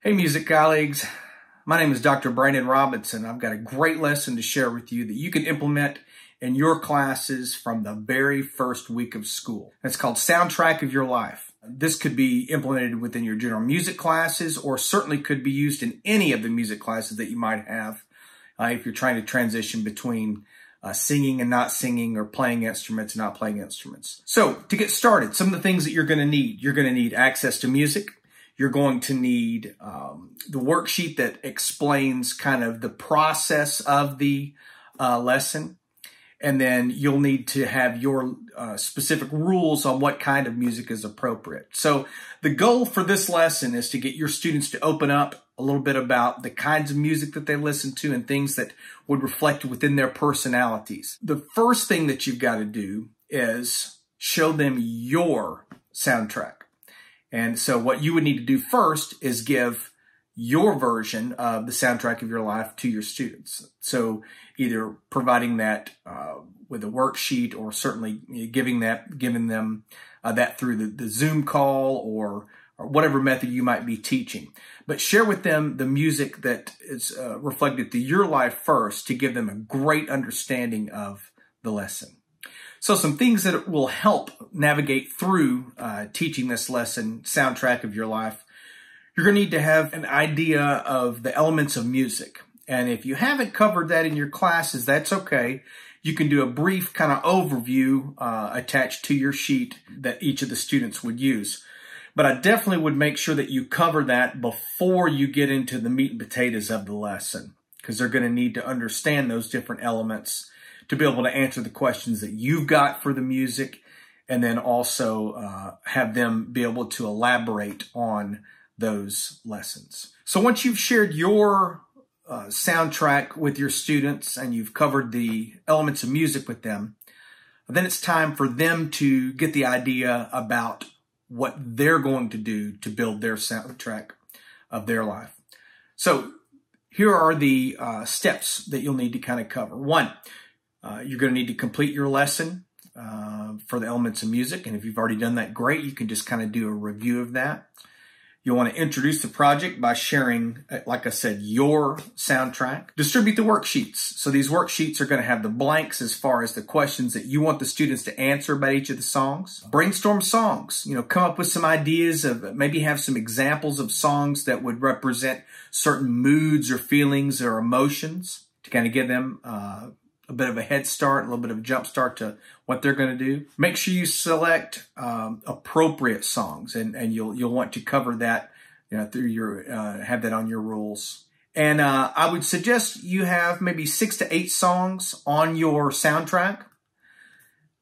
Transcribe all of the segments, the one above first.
Hey music colleagues, my name is Dr. Brandon Robinson. I've got a great lesson to share with you that you can implement in your classes from the very first week of school. It's called Soundtrack of Your Life. This could be implemented within your general music classes or certainly could be used in any of the music classes that you might have if you're trying to transition between singing and not singing or playing instruments and not playing instruments. So to get started, some of the things that you're going to need access to music. You're going to need the worksheet that explains kind of the process of the lesson. And then you'll need to have your specific rules on what kind of music is appropriate. So the goal for this lesson is to get your students to open up a little bit about the kinds of music that they listen to and things that would reflect within their personalities. The first thing that you've got to do is show them your soundtrack. And so what you would need to do first is give your version of the soundtrack of your life to your students. So either providing that with a worksheet or certainly giving them that through the Zoom call or whatever method you might be teaching. But share with them the music that is reflected to your life first to give them a great understanding of the lesson. So some things that will help navigate through teaching this lesson, Soundtrack of Your Life. You're going to need to have an idea of the elements of music. And if you haven't covered that in your classes, that's okay. You can do a brief kind of overview attached to your sheet that each of the students would use. But I definitely would make sure that you cover that before you get into the meat and potatoes of the lesson, because they're going to need to understand those different elements to be able to answer the questions that you've got for the music, and then also have them be able to elaborate on those lessons. So once you've shared your soundtrack with your students and you've covered the elements of music with them, then it's time for them to get the idea about what they're going to do to build their soundtrack of their life. So here are the steps that you'll need to kind of cover. One, you're going to need to complete your lesson for the elements of music. And if you've already done that, great. You can just kind of do a review of that. You'll want to introduce the project by sharing, like I said, your soundtrack. Distribute the worksheets. So these worksheets are going to have the blanks as far as the questions that you want the students to answer about each of the songs. Brainstorm songs. Come up with some ideas of, maybe have some examples of songs that would represent certain moods or feelings or emotions to kind of give them a bit of a head start, a little bit of a jump start to what they're going to do. Make sure you select appropriate songs, and you'll want to cover that through your have that on your rules. And I would suggest you have maybe 6 to 8 songs on your soundtrack.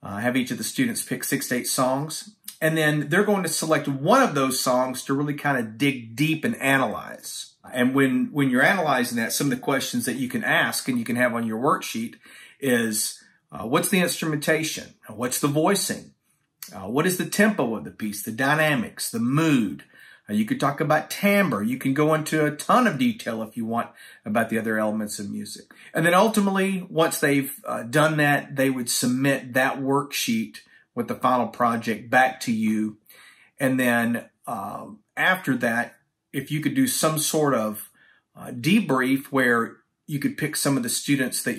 Have each of the students pick 6 to 8 songs, and then they're going to select one of those songs to really kind of dig deep and analyze. And when you're analyzing that, some of the questions that you can ask and you can have on your worksheet is, what's the instrumentation? What's the voicing? What is the tempo of the piece, the dynamics, the mood? You could talk about timbre. You can go into a ton of detail if you want about the other elements of music. And then ultimately, once they've done that, they would submit that worksheet with the final project back to you. And then after that, if you could do some sort of debrief where you could pick some of the students that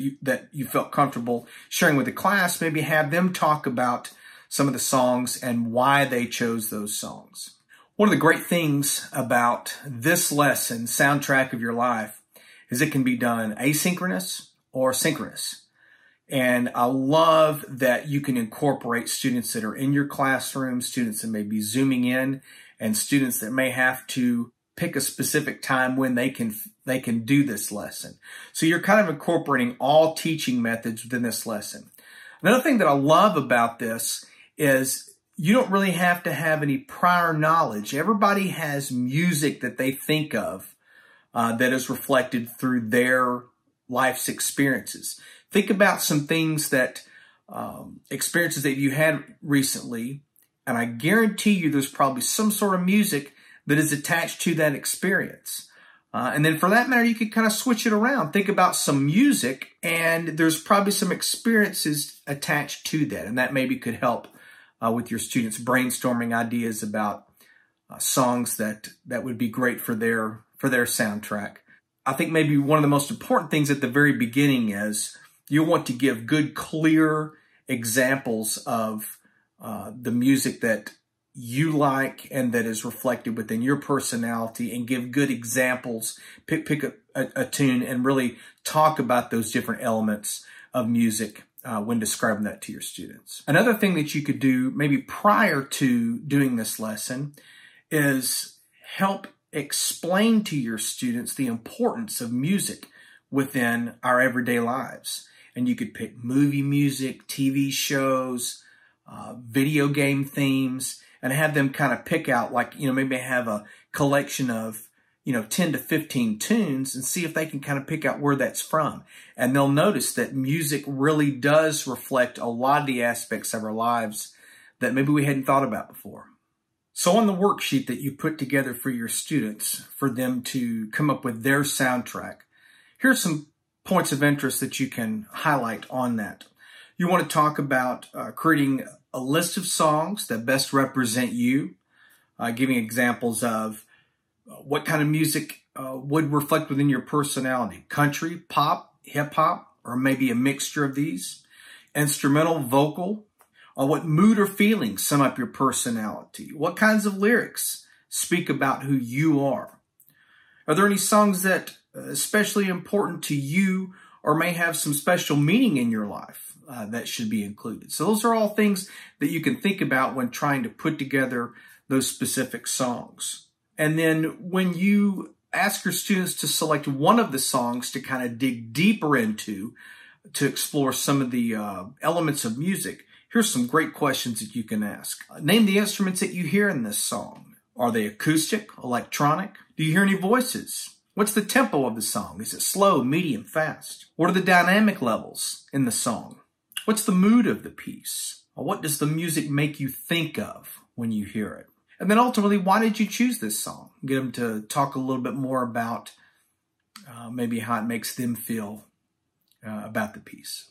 you felt comfortable sharing with the class, maybe have them talk about some of the songs and why they chose those songs. One of the great things about this lesson, Soundtrack of Your Life, is it can be done asynchronous or synchronous. And I love that you can incorporate students that are in your classroom, students that may be zooming in, and students that may have to pick a specific time when they can do this lesson. So you're kind of incorporating all teaching methods within this lesson. Another thing that I love about this is you don't really have to have any prior knowledge. Everybody has music that they think of that is reflected through their life's experiences. Think about some things that, experiences that you had recently, and I guarantee you there's probably some sort of music that is attached to that experience. And then for that matter, you could kind of switch it around. Think about some music, and there's probably some experiences attached to that. And that maybe could help with your students brainstorming ideas about songs that would be great for their soundtrack. I think maybe one of the most important things at the very beginning is you want to give good, clear examples of the music that you like and that is reflected within your personality, and give good examples. Pick a tune and really talk about those different elements of music when describing that to your students. Another thing that you could do maybe prior to doing this lesson is help explain to your students the importance of music within our everyday lives. And you could pick movie music, TV shows, video game themes, and have them kind of pick out, like, maybe have a collection of, 10 to 15 tunes, and see if they can kind of pick out where that's from. And they'll notice that music really does reflect a lot of the aspects of our lives that maybe we hadn't thought about before. So on the worksheet that you put together for your students, for them to come up with their soundtrack, here's some points of interest that you can highlight on that. You want to talk about creating a list of songs that best represent you, giving examples of what kind of music would reflect within your personality. Country, pop, hip-hop, or maybe a mixture of these. Instrumental, vocal. What mood or feelings sum up your personality? What kinds of lyrics speak about who you are? Are there any songs that are especially important to you or may have some special meaning in your life that should be included? So those are all things that you can think about when trying to put together those specific songs. And then when you ask your students to select one of the songs to kind of dig deeper into, to explore some of the elements of music, here's some great questions that you can ask. Name the instruments that you hear in this song. Are they acoustic, electronic? Do you hear any voices? What's the tempo of the song? Is it slow, medium, fast? What are the dynamic levels in the song? What's the mood of the piece? What does the music make you think of when you hear it? And then ultimately, why did you choose this song? Get them to talk a little bit more about maybe how it makes them feel about the piece.